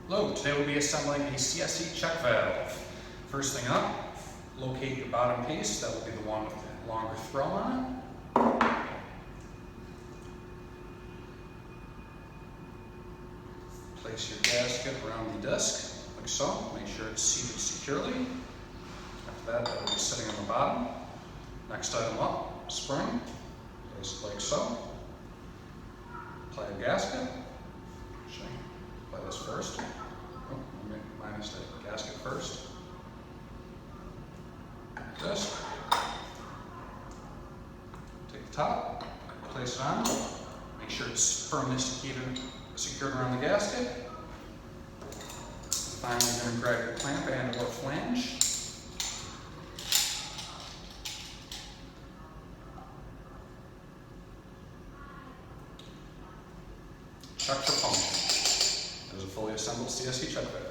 Hello, today we'll be assembling a CSE check valve. First thing up, locate your bottom piece. That will be the one with the longer throw on it. Place your gasket around the disc, like so. Make sure it's seated securely. After that, that will be sitting on the bottom. Next item up, spring. Place it like so. Apply a gasket. Apply this first. Oh, minus the gasket first. Like this. Take the top, place it on. Make sure it's firmly secured around the gasket. Finally, you're going to grab your clamp and or flange. Check for function. There's a fully assembled CSE check valve.